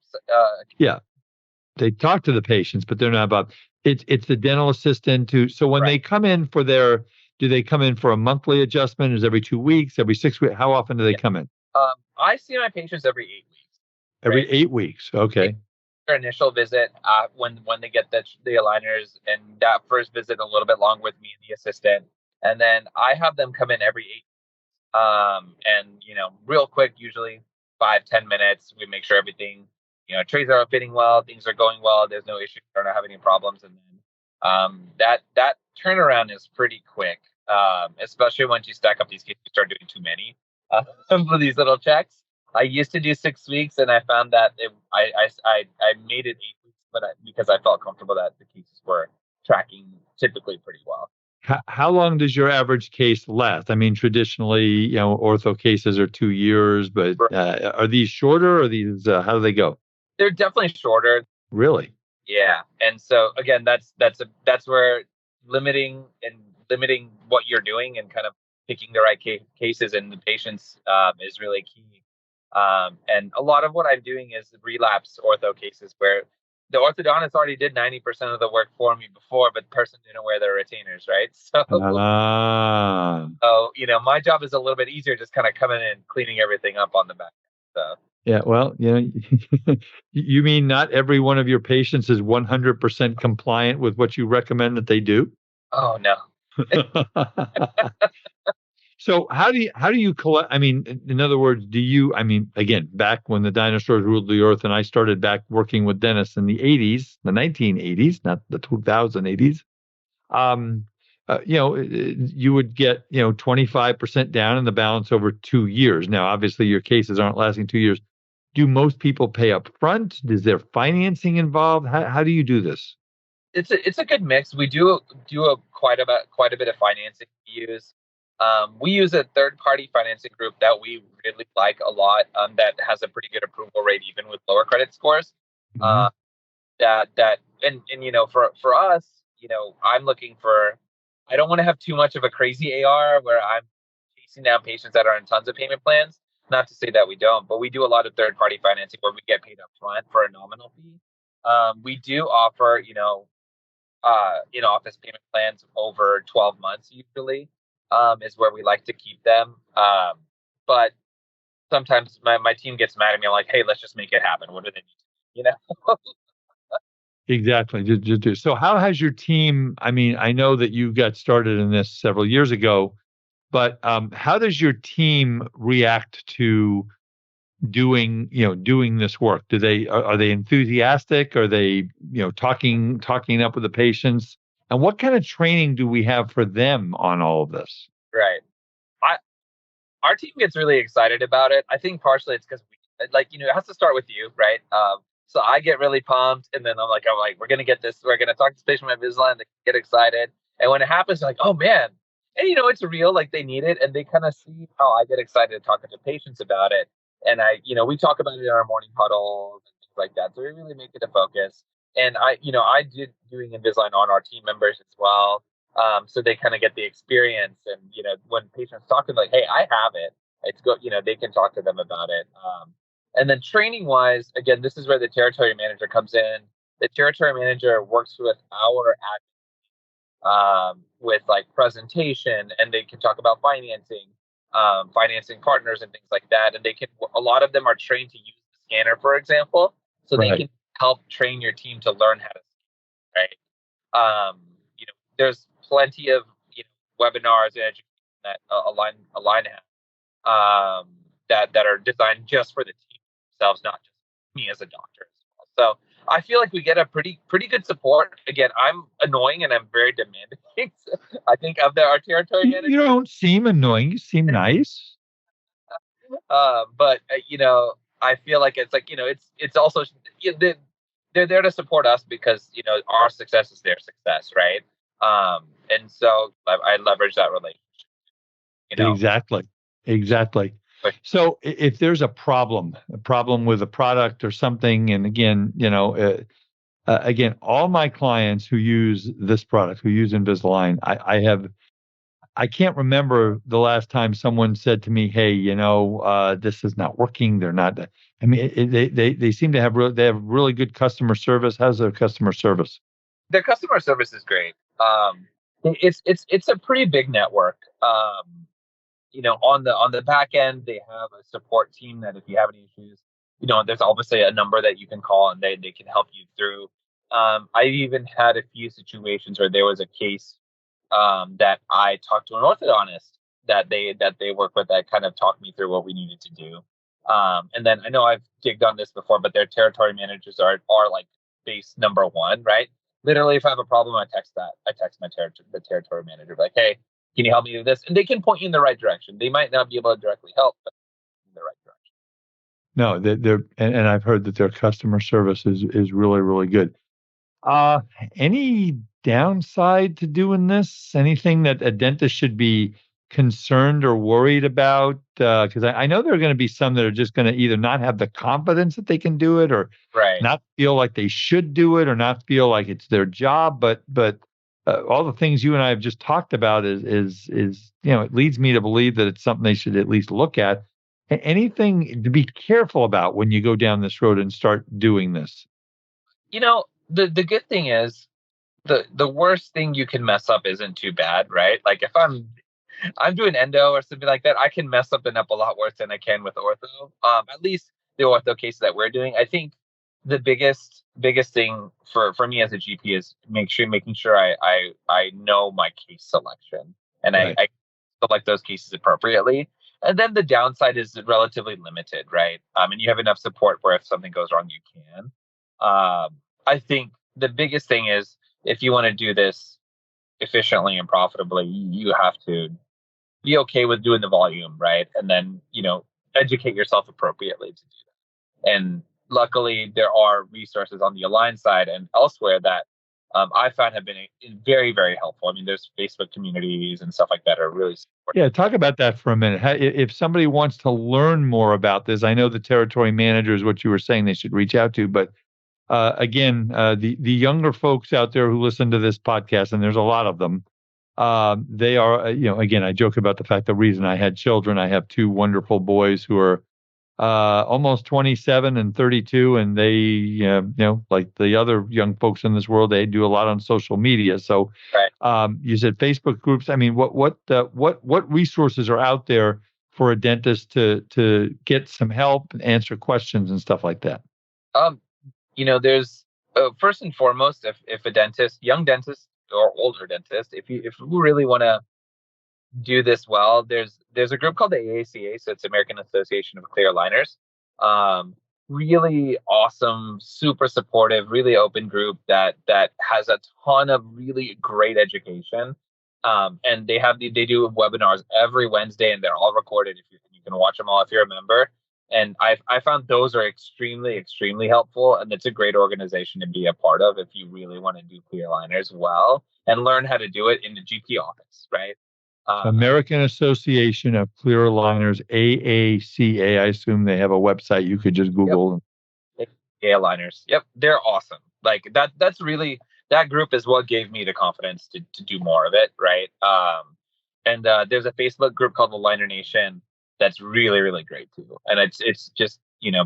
Yeah. They talk to the patients, but they're not about it's the dental assistant who, so when they come in do they come in for a monthly adjustment? Is every 2 weeks, every 6 weeks? How often do they come in? I see my patients every 8 weeks. Every 8 weeks. Okay. Their initial visit, when they get the aligners, and that first visit a little bit long with me and the assistant, and then I have them come in every 8 weeks. And real quick, usually 5-10 minutes, we make sure everything, trays are fitting well, things are going well, there's no issues, I don't have any problems, and then that turnaround is pretty quick, especially once you stack up these cases, you start doing too many for these little checks. I used to do 6 weeks, and I found that I made it 8 weeks, but because I felt comfortable that the cases were tracking typically pretty well. How long does your average case last? I mean, traditionally, ortho cases are 2 years, but are these shorter? Or are these how do they go? They're definitely shorter. Really? Yeah, and so again, that's where limiting what you're doing and kind of picking the right cases and the patients is really key. And a lot of what I'm doing is relapse ortho cases where the orthodontist already did 90% of the work for me before, but the person didn't wear their retainers, right? So, my job is a little bit easier, just kind of coming in and cleaning everything up on the back. So. Yeah, well, you mean not every one of your patients is 100% compliant with what you recommend that they do? Oh, no. So how do you collect? I mean, in other words, again, back when the dinosaurs ruled the earth and I started back working with dentists in the 80s, the 1980s, not the 2080s, you would get, 25% down and the balance over 2 years. Now, obviously your cases aren't lasting 2 years. Do most people pay up front? Is there financing involved? How do you do this? It's a good mix. We do quite a bit of financing we use. We use a third-party financing group that we really like a lot, that has a pretty good approval rate even with lower credit scores. Mm-hmm. For us, I'm looking for, I don't want to have too much of a crazy AR where I'm chasing down patients that are in tons of payment plans. Not to say that we don't, but we do a lot of third-party financing where we get paid up front for a nominal fee. We do offer, in-office payment plans over 12 months usually, is where we like to keep them. But sometimes my team gets mad at me. I'm like, hey, let's just make it happen. What do they need to do? Exactly. So how has your team, I mean, I know that you got started in this several years ago, but how does your team react to doing this work? Are they enthusiastic? Are they, talking up with the patients? And what kind of training do we have for them on all of this? Right. I Our team gets really excited about it. I think partially it's because it has to start with you, right? So I get really pumped, and then I'm like, we're gonna get this. We're gonna talk to this patient with Invisalign. They get excited, and when it happens, they're like, oh man, and it's real. Like they need it, and they kind of see how I get excited talking to patients about it. And we talk about it in our morning huddles and things like that. So we really make it a focus. And I did doing Invisalign on our team members as well. So they kind of get the experience, and when patients talk to them, like, hey, I have it. It's good. They can talk to them about it. And then training wise, again, this is where the territory manager comes in. The territory manager works with our with like presentation, and they can talk about financing partners and things like that. And a lot of them are trained to use the scanner, for example, so Right. they can help train your team to learn how to scan, right? There's plenty of webinars and education that Align has, that are designed just for the team themselves, not just me as a doctor as well. So I feel like we get a pretty good support. Again, I'm annoying and I'm very demanding. I think of our territory manager. You don't seem annoying. You seem nice. But I feel like it's like it's also they're there to support us because our success is their success, right? And so I leverage that relationship. Exactly. But, So if there's a problem with a product or something, and again, again, all my clients who use this product, who use Invisalign, I can't remember the last time someone said to me, "Hey, this is not working." They're not. I mean, they seem to have they have really good customer service. How's their customer service? Their customer service is great. It's a pretty big network. On the back end, they have a support team that if you have any issues, there's obviously a number that you can call and they can help you through. I've even had a few situations where there was a case that I talked to an orthodontist that they work with that kind of talked me through what we needed to do. And then I know I've digged on this before, but their territory managers are like base number one, right? Literally, if I have a problem, I text the territory manager, like, hey, can you help me with this? And they can point you in the right direction. They might not be able to directly help, but in the right direction. No, and I've heard that their customer service is really, really good. Any downside to doing this? Anything that a dentist should be concerned or worried about? Because I know there are going to be some that are just going to either not have the confidence that they can do it, or not feel like they should do it, or not feel like it's their job. But all the things you and I have just talked about is it leads me to believe that it's something they should at least look at. Anything to be careful about when you go down this road and start doing this? The good thing is the worst thing you can mess up isn't too bad, right? Like if I'm doing endo or something like that, I can mess something up a lot worse than I can with ortho. At least the ortho cases that we're doing. I think the biggest thing for me as a GP is making sure I know my case selection and I select those cases appropriately. And then the downside is relatively limited, right? And you have enough support where if something goes wrong, you can. I think the biggest thing is if you want to do this efficiently and profitably, you have to be okay with doing the volume, right? And then, educate yourself appropriately to do that. And luckily, there are resources on the Align side and elsewhere that I found have been very, very helpful. I mean, there's Facebook communities and stuff like that are really supportive. Yeah, talk about that for a minute. If somebody wants to learn more about this, I know the territory manager is what you were saying they should reach out to, but again, the younger folks out there who listen to this podcast, and there's a lot of them, they are, again, I joke about the fact the reason I had children, I have two wonderful boys who are almost 27 and 32, and they, like the other young folks in this world, they do a lot on social media. So, Right. you said Facebook groups. I mean, what resources are out there for a dentist to get some help and answer questions and stuff like that? There's first and foremost, if a dentist, young dentist or older dentist, if you really want to do this well, there's a group called the AACA, so it's American Association of Clear Aligners. Really awesome, super supportive, really open group that has a ton of really great education. And they do webinars every Wednesday, and they're all recorded. If you can watch them all if you're a member. And I found those are extremely, extremely helpful, and it's a great organization to be a part of if you really want to do clear aligners well and learn how to do it in the GP office, right? American Association of Clear Aligners, AACA. I assume they have a website you could just Google. Yep. Aligners. Yep, they're awesome. Like that's really, that group is what gave me the confidence to do more of it, right? And there's a Facebook group called the Aligner Nation that's really, really great too. And it's just,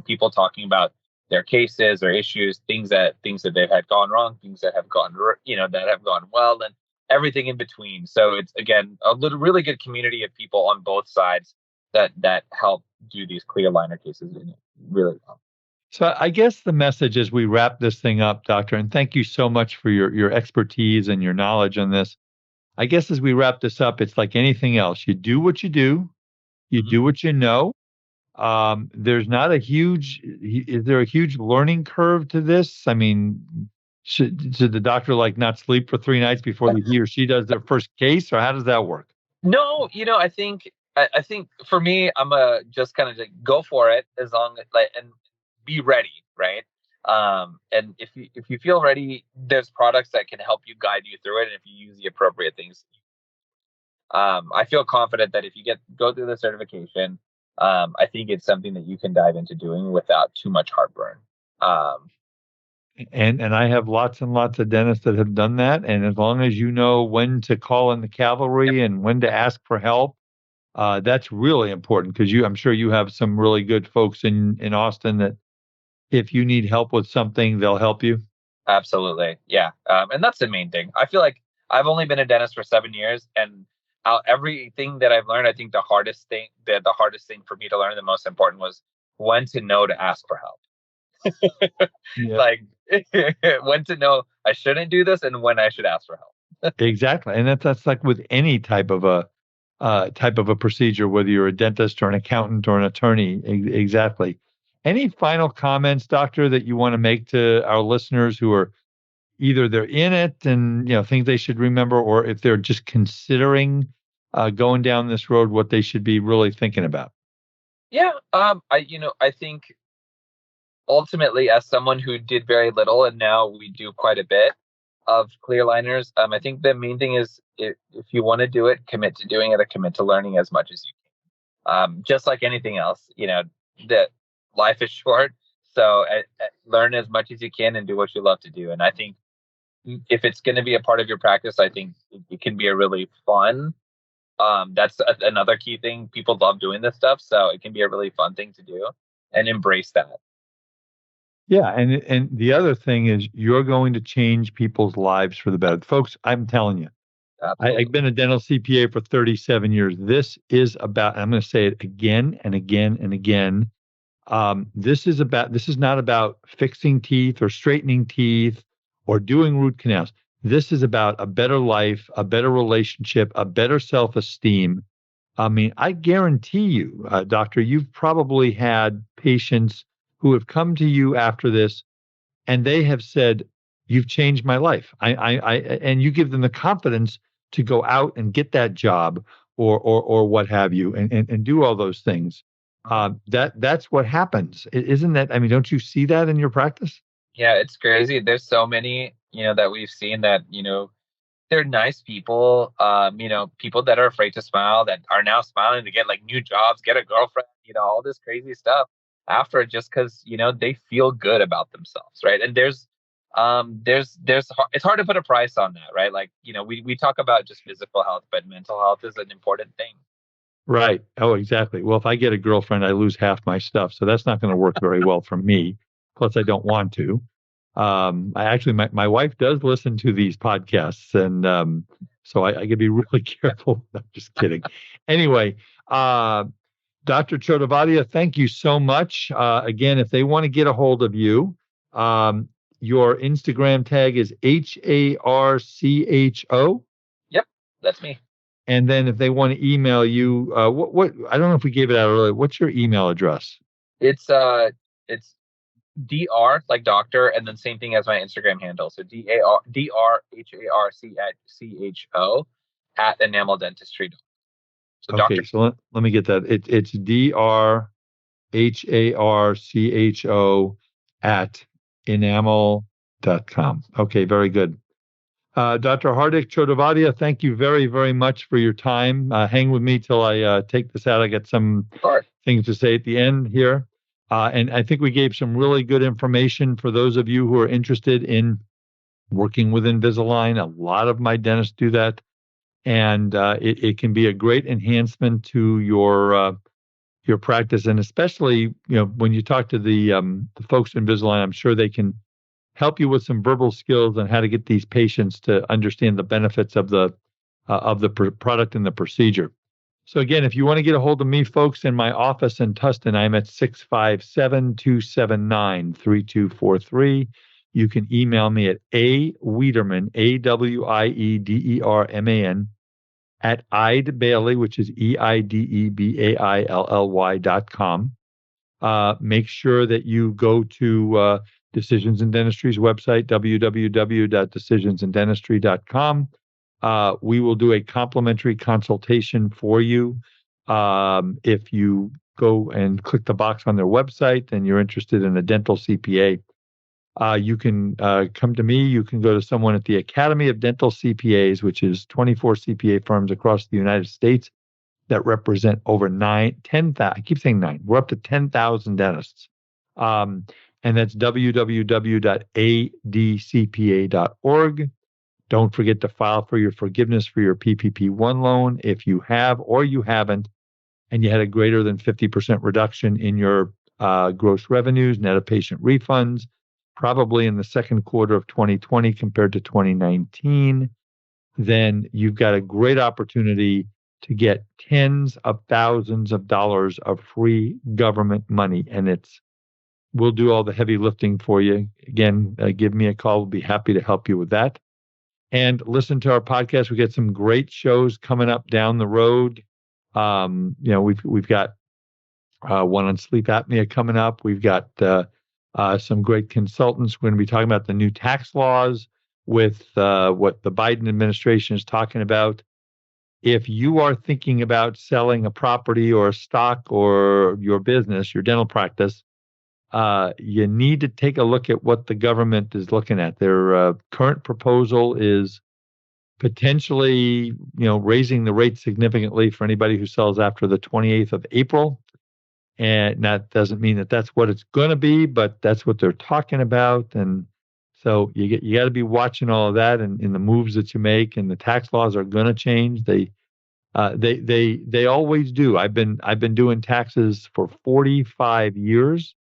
people talking about their cases or issues, things that they've had gone wrong, things that have gone, that have gone well, and everything in between. So it's, again, really good community of people on both sides that help do these clear aligner cases really well. So I guess the message as we wrap this thing up, Doctor, and thank you so much for your expertise and your knowledge on this. I guess as we wrap this up, it's like anything else. You do what you do. You do what you know. There's not a huge, is there a huge learning curve to this? I mean, should the doctor not sleep for 3 nights before he or she does their first case, or how does that work? No, I think for me, I'm just kind of go for it as long as and be ready, right? And if you feel ready, there's products that can help you guide you through it, and if you use the appropriate things. I feel confident that if you go through the certification, I think it's something that you can dive into doing without too much heartburn. And I have lots and lots of dentists that have done that. And as long as you know when to call in the cavalry and when to ask for help, that's really important, because I'm sure you have some really good folks in Austin that if you need help with something, they'll help you. Absolutely. Yeah. And that's the main thing. I feel like I've only been a dentist for 7 years, and everything that I've learned, I think the hardest thing for me to learn, the most important, was when to know to ask for help. Like when to know I shouldn't do this and when I should ask for help. Exactly. And that's like with any type of a procedure, whether you're a dentist or an accountant or an attorney. Exactly. Any final comments, doctor, that you want to make to our listeners who are either they're in it and things they should remember, or if they're just considering going down this road, what they should be really thinking about? Yeah. I think ultimately, as someone who did very little and now we do quite a bit of clear liners, I think the main thing is if you want to do it, commit to doing it, or commit to learning as much as you can. Just like anything else, that life is short. So learn as much as you can and do what you love to do. And I think if it's going to be a part of your practice, I think it can be a really fun. That's another key thing. People love doing this stuff, so it can be a really fun thing to do, and embrace that. Yeah, and the other thing is you're going to change people's lives for the better. Folks, I'm telling you, I've been a dental CPA for 37 years. This is about, I'm going to say it again and again and again. This is not about fixing teeth or straightening teeth or doing root canals. This is about a better life, a better relationship, a better self-esteem. I mean, I guarantee you, doctor, you've probably had patients who have come to you after this and they have said, you've changed my life. And you give them the confidence to go out and get that job or what have you, and do all those things. That's what happens. Isn't that, I mean, don't you see that in your practice? Yeah, it's crazy. There's so many, that we've seen that, they're nice people, people that are afraid to smile, that are now smiling to get new jobs, get a girlfriend, all this crazy stuff after, just because, they feel good about themselves. Right. And there's it's hard to put a price on that. Right. We talk about just physical health, but mental health is an important thing. Right. Oh, exactly. Well, if I get a girlfriend, I lose half my stuff. So that's not going to work very well for me. Plus, I don't want to. My wife does listen to these podcasts. And so I got to be really careful. I'm just kidding. Anyway, Dr. Chodavadia, thank you so much. Again, if they want to get a hold of you, your Instagram tag is HARCHO. Yep, that's me. And then if they want to email you, what I don't know if we gave it out earlier. What's your email address? It's DR like doctor, and then same thing as my Instagram handle. So DRHARCHO at Enamel Dentistry. So Okay, doctor. so let me get that. It's DRHARCHO at enamel.com. Okay, very good. Dr. Hardik Chodavadia, thank you very, very much for your time. Hang with me till I take this out. I got some things to say at the end here. And I think we gave some really good information for those of you who are interested in working with Invisalign. A lot of my dentists do that. And it can be a great enhancement to your practice. And especially, when you talk to the folks in Invisalign, I'm sure they can help you with some verbal skills on how to get these patients to understand the benefits of the product and the procedure. So again, if you want to get a hold of me, folks, in my office in Tustin, I'm at 657-279-3243. You can email me at awiederman, AWIEDERMAN, at Eide Bailey, which is EIDEBAILLY.com. Make sure that you go to Decisions in Dentistry's website, www.decisionsindentistry.com. We will do a complimentary consultation for you. If you go and click the box on their website and you're interested in a dental CPA, you can come to me. You can go to someone at the Academy of Dental CPAs, which is 24 CPA firms across the United States that represent over 10,000. I keep saying 9. We're up to 10,000 dentists. And that's www.adcpa.org. Don't forget to file for your forgiveness for your PPP-1 loan if you have or you haven't, and you had a greater than 50% reduction in your gross revenues, net of patient refunds, probably in the second quarter of 2020 compared to 2019, then you've got a great opportunity to get tens of thousands of dollars of free government money. And we'll do all the heavy lifting for you. Again, give me a call. We'll be happy to help you with that. And listen to our podcast. We got some great shows coming up down the road. We've got one on sleep apnea coming up. We've got some great consultants. We're going to be talking about the new tax laws with what the Biden administration is talking about. If you are thinking about selling a property or a stock or your business, your dental practice, you need to take a look at what the government is looking at. Their current proposal is potentially, raising the rate significantly for anybody who sells after the 28th of April. And that doesn't mean that that's what it's going to be, but that's what they're talking about. And so you got to be watching all of that and in the moves that you make. And the tax laws are going to change. They always do. I've been doing taxes for 45 years,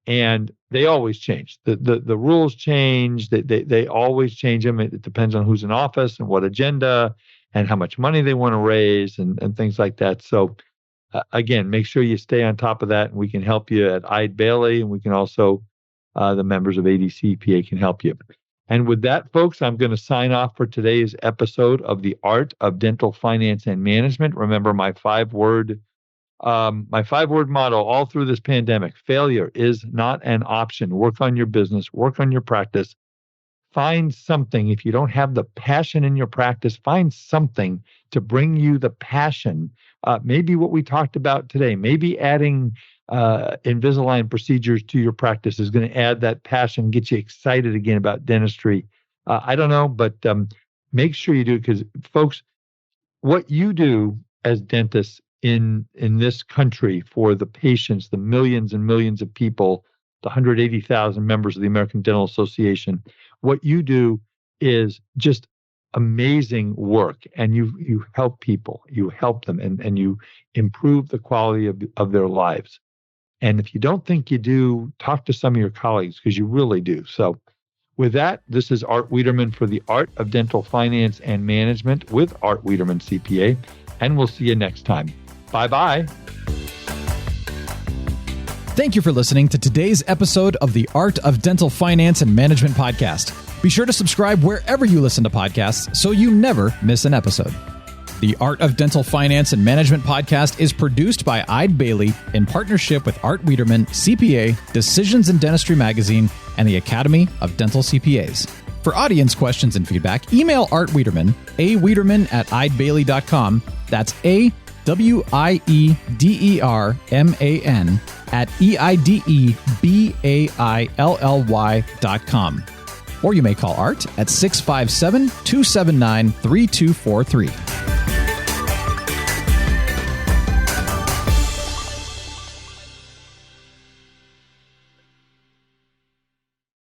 and they always change. The rules change. They always change them. It depends on who's in office and what agenda and how much money they want to raise and things like that. So again, make sure you stay on top of that, and we can help you at Eide Bailey, and we can also, the members of ADCPA can help you. And with that, folks, I'm going to sign off for today's episode of The Art of Dental Finance and Management. Remember my 5-word motto all through this pandemic: failure is not an option. Work on your business, work on your practice. Find something. If you don't have the passion in your practice, find something to bring you the passion. Maybe what we talked about today, maybe adding Invisalign procedures to your practice is going to add that passion, get you excited again about dentistry. I don't know, but make sure you do it, because, folks, what you do as dentists in this country for the patients, the millions and millions of people, the 180,000 members of the American Dental Association, what you do is just amazing work, and you help people, you help them, and you improve the quality of their lives. And if you don't think you do, talk to some of your colleagues, because you really do. So with that, this is Art Wiederman for the Art of Dental Finance and Management with Art Wiederman CPA, and we'll see you next time. Bye-bye. Thank you for listening to today's episode of the Art of Dental Finance and Management podcast. Be sure to subscribe wherever you listen to podcasts so you never miss an episode. The Art of Dental Finance and Management podcast is produced by Eide Bailly in partnership with Art Wiederman, CPA, Decisions in Dentistry Magazine, and the Academy of Dental CPAs. For audience questions and feedback, email Art Wiederman, awiederman@eidebailly.com. That's AWIEDERMAN @EIDEBAILLY.com. Or you may call Art at 657-279-3243.